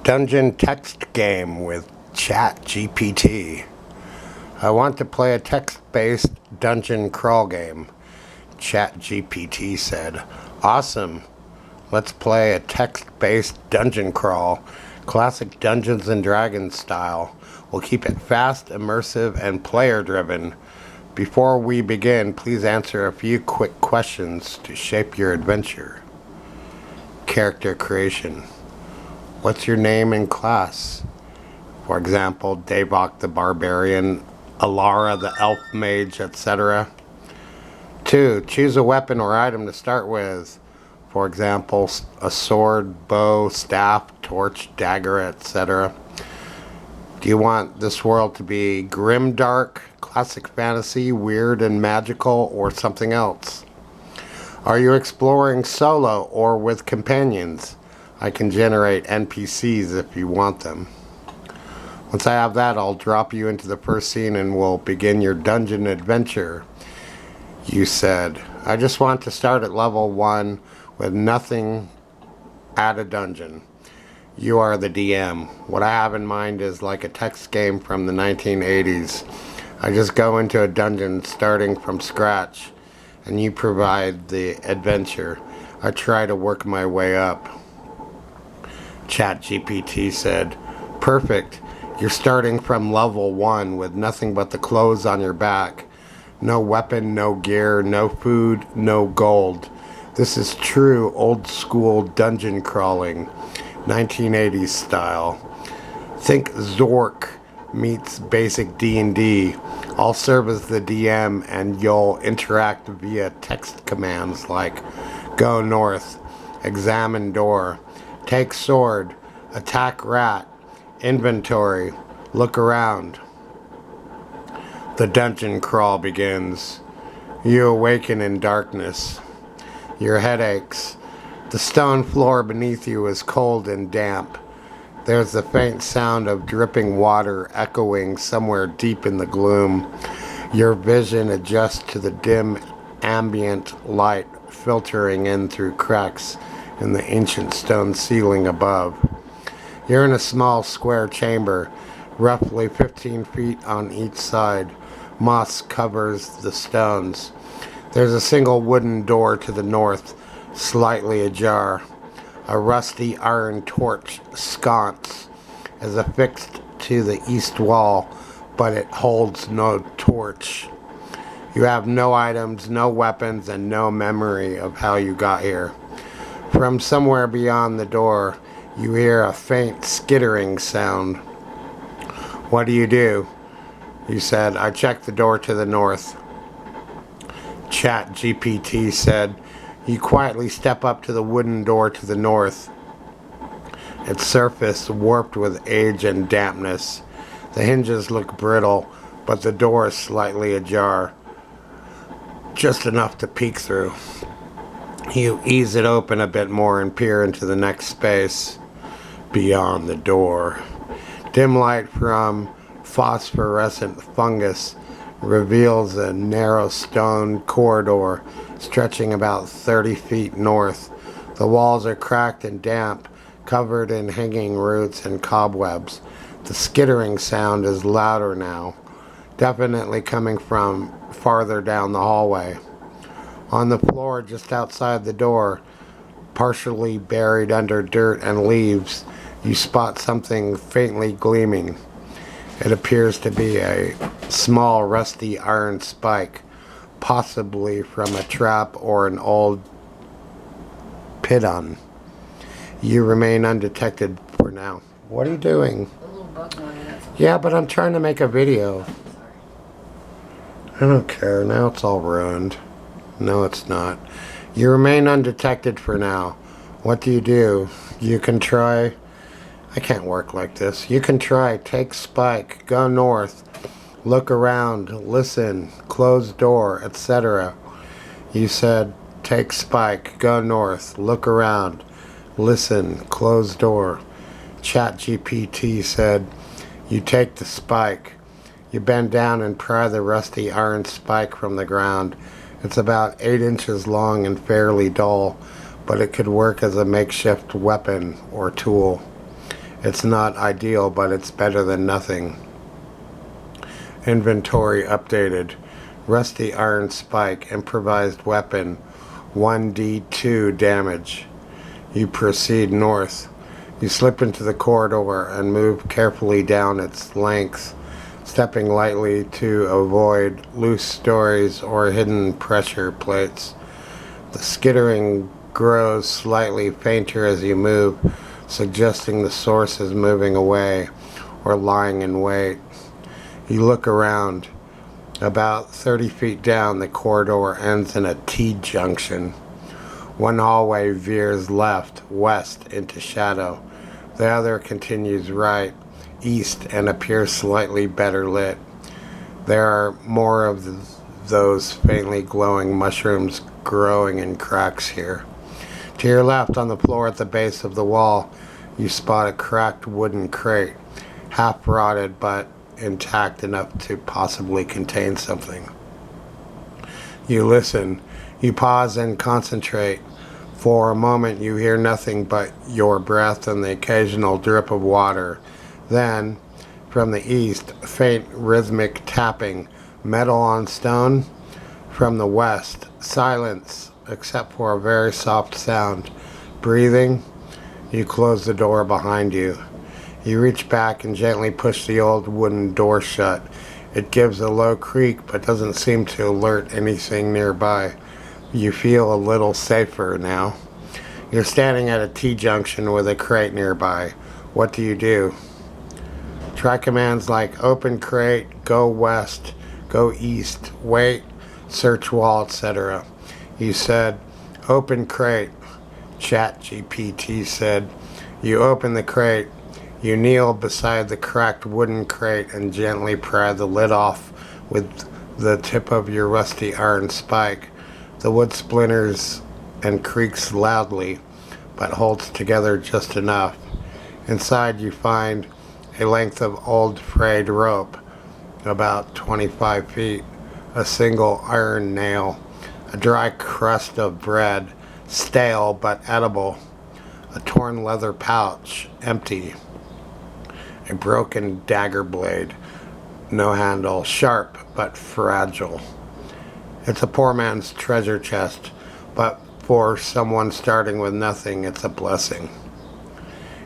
Dungeon text game with ChatGPT. I want to play a text-based dungeon crawl game. ChatGPT said, "Awesome. Let's play a text-based dungeon crawl, classic Dungeons and Dragons style. We'll keep it fast, immersive, and player-driven. Before we begin, please answer a few quick questions to shape your adventure." Character creation. What's your name and class? For example, Davok the Barbarian, Alara the Elf Mage, etc. 2. Choose a weapon or item to start with. For example, a sword, bow, staff, torch, dagger, etc. Do you want this world to be grimdark, classic fantasy, weird and magical, or something else? Are you exploring solo or with companions? I can generate NPCs if you want them. Once I have that, I'll drop you into the first scene and we'll begin your dungeon adventure. You said, "I just want to start at level 1 with nothing at a dungeon." You are the DM. What I have in mind is like a text game from the 1980s. I just go into a dungeon starting from scratch, and you provide the adventure. I try to work my way up. ChatGPT said, "Perfect. You're starting from level 1 with nothing but the clothes on your back. No weapon, no gear, no food, no gold. This is true old school dungeon crawling, 1980s style. Think Zork meets basic D&D. I'll serve as the DM and you'll interact via text commands like go north, examine door, take sword, attack rat, inventory, look around." The dungeon crawl begins. You awaken in darkness. Your head aches. The stone floor beneath you is cold and damp. There's the faint sound of dripping water echoing somewhere deep in the gloom. Your vision adjusts to the dim ambient light filtering in through cracks in the ancient stone ceiling above. You're in a small square chamber, roughly 15 feet on each side. Moss covers the stones. There's a single wooden door to the north, slightly ajar. A rusty iron torch sconce is affixed to the east wall, but it holds no torch. You have no items, no weapons, and no memory of how you got here. From somewhere beyond the door, you hear a faint skittering sound. What do? You said, "I checked the door to the north." ChatGPT said, "You quietly step up to the wooden door to the north. Its surface warped with age and dampness. The hinges look brittle, but the door is slightly ajar, just enough to peek through. You ease it open a bit more and peer into the next space beyond the door. Dim light from phosphorescent fungus reveals a narrow stone corridor stretching about 30 feet north. The walls are cracked and damp, covered in hanging roots and cobwebs. The skittering sound is louder now, definitely coming from farther down the hallway. On the floor just outside the door, partially buried under dirt and leaves, you spot something faintly gleaming. It appears to be a small rusty iron spike, possibly from a trap or an old piton. You remain undetected for now. What are you doing? A little bug on it. Yeah, but I'm trying to make a video. I don't care. Now it's all ruined. No, it's not. You remain undetected for now. What do? You can try. I can't work like this. You can try. Take spike. Go north. Look around. Listen. Close door, etc. You said, take spike. Go north. Look around. Listen. Close door. ChatGPT said, you take the spike. You bend down and pry the rusty iron spike from the ground. It's about 8 inches long and fairly dull, but it could work as a makeshift weapon or tool. It's not ideal, but it's better than nothing. Inventory updated. Rusty iron spike, improvised weapon, 1d2 damage. You proceed north. You slip into the corridor and move carefully down its length, stepping lightly to avoid loose stories or hidden pressure plates. The skittering grows slightly fainter as you move, suggesting the source is moving away or lying in wait. You look around. About 30 feet down, the corridor ends in a T-junction. One hallway veers left, west, into shadow. The other continues right, east, and appears slightly better lit. There are more of those faintly glowing mushrooms growing in cracks here. To your left, on the floor at the base of the wall, you spot a cracked wooden crate, half rotted but intact enough to possibly contain something. You listen. You pause and concentrate. For a moment you hear nothing but your breath and the occasional drip of water. Then, from the east, faint rhythmic tapping, metal on stone. From the west, silence, except for a very soft sound. Breathing. You close the door behind you. You reach back and gently push the old wooden door shut. It gives a low creak but doesn't seem to alert anything nearby. You feel a little safer now. You're standing at a T-junction with a crate nearby. What do you do? Try commands like open crate, go west, go east, wait, search wall, etc. You said, open crate. ChatGPT said, you open the crate. You kneel beside the cracked wooden crate and gently pry the lid off with the tip of your rusty iron spike. The wood splinters and creaks loudly, but holds together just enough. Inside you find a length of old frayed rope, about 25 feet, a single iron nail, a dry crust of bread, stale but edible, a torn leather pouch, empty, a broken dagger blade, no handle, sharp but fragile. It's a poor man's treasure chest, but for someone starting with nothing, it's a blessing.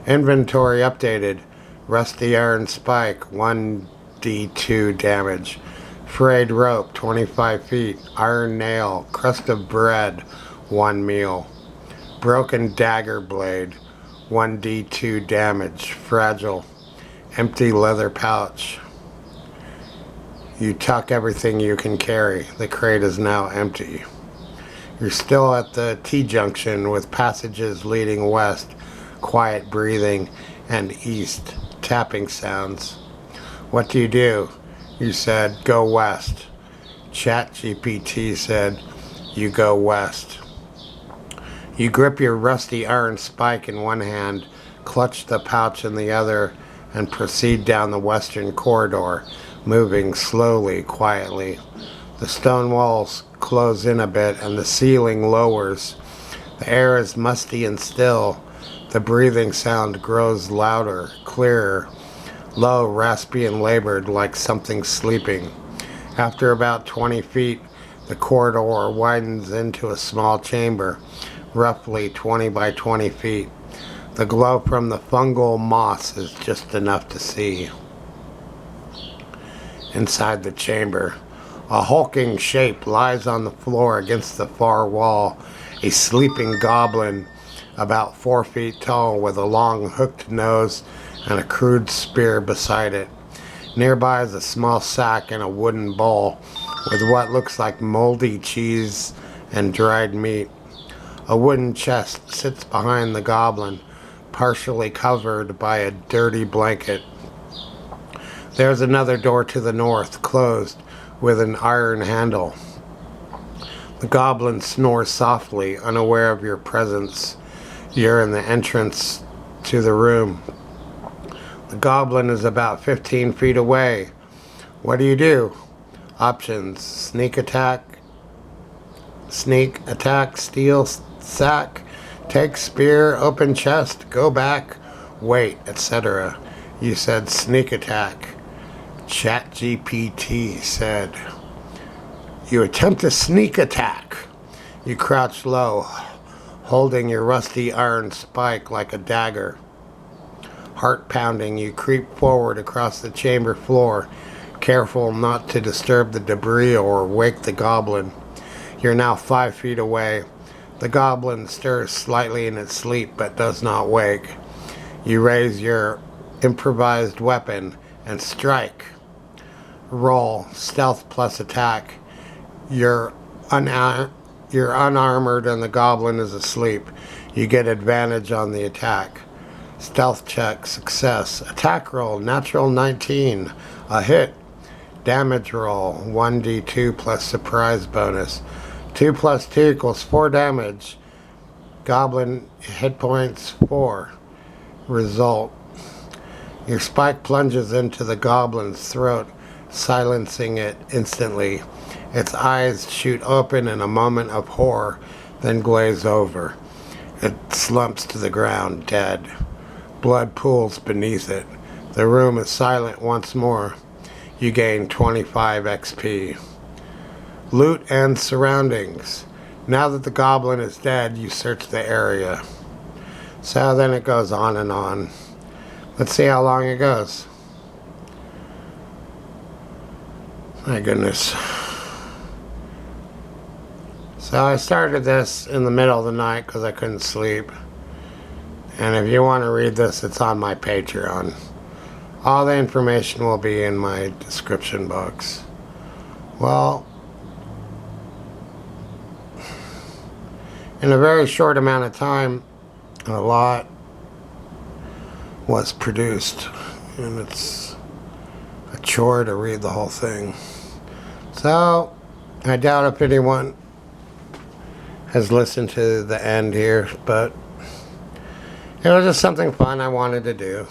Inventory updated. Rusty iron spike, 1d2 damage. Frayed rope, 25 feet. Iron nail, crust of bread, 1 meal. Broken dagger blade, 1d2 damage. Fragile. Empty leather pouch. You tuck everything you can carry. The crate is now empty. You're still at the T-junction with passages leading west, quiet breathing, and east, tapping sounds. What do you do? You said, go west. ChatGPT said, you go west. You grip your rusty iron spike in one hand, clutch the pouch in the other, and proceed down the western corridor, moving slowly, quietly. The stone walls close in a bit and the ceiling lowers. The air is musty and still. The breathing sound grows louder, clearer, low, raspy, and labored like something sleeping. After about 20 feet, the corridor widens into a small chamber, roughly 20 by 20 feet. The glow from the fungal moss is just enough to see. Inside the chamber, a hulking shape lies on the floor against the far wall, a sleeping goblin about 4 feet tall with a long hooked nose and a crude spear beside it. Nearby is a small sack and a wooden bowl with what looks like moldy cheese and dried meat. A wooden chest sits behind the goblin, partially covered by a dirty blanket. There's another door to the north, closed, with an iron handle. The goblin snores softly, unaware of your presence. You're in the entrance to the room. The goblin is about 15 feet away. What do you do? Options: sneak attack, steal sack, take spear, open chest, go back, wait, etc. You said sneak attack. ChatGPT said, you attempt a sneak attack. You crouch low, holding your rusty iron spike like a dagger. Heart pounding, you creep forward across the chamber floor, careful not to disturb the debris or wake the goblin. You're now 5 feet away. The goblin stirs slightly in its sleep but does not wake. You raise your improvised weapon and strike. Roll, stealth plus attack. You're unarmored and the goblin is asleep. You get advantage on the attack. Stealth check, success. Attack roll, natural 19. A hit. Damage roll, 1d2 plus surprise bonus. 2 plus 2 equals 4 damage. Goblin hit points 4. Result. Your spike plunges into the goblin's throat, silencing it instantly. Its eyes shoot open in a moment of horror, then glaze over. It slumps to the ground, dead. Blood pools beneath it. The room is silent once more. You gain 25 XP. Loot and surroundings. Now that the goblin is dead, you search the area. So then it goes on and on. Let's see how long it goes. My goodness. So I started this in the middle of the night because I couldn't sleep. And if you want to read this, it's on my Patreon. All the information will be in my description box. Well, in a very short amount of time, a lot was produced. And it's a chore to read the whole thing. So, I doubt if anyone has listened to the end here, but it was just something fun I wanted to do.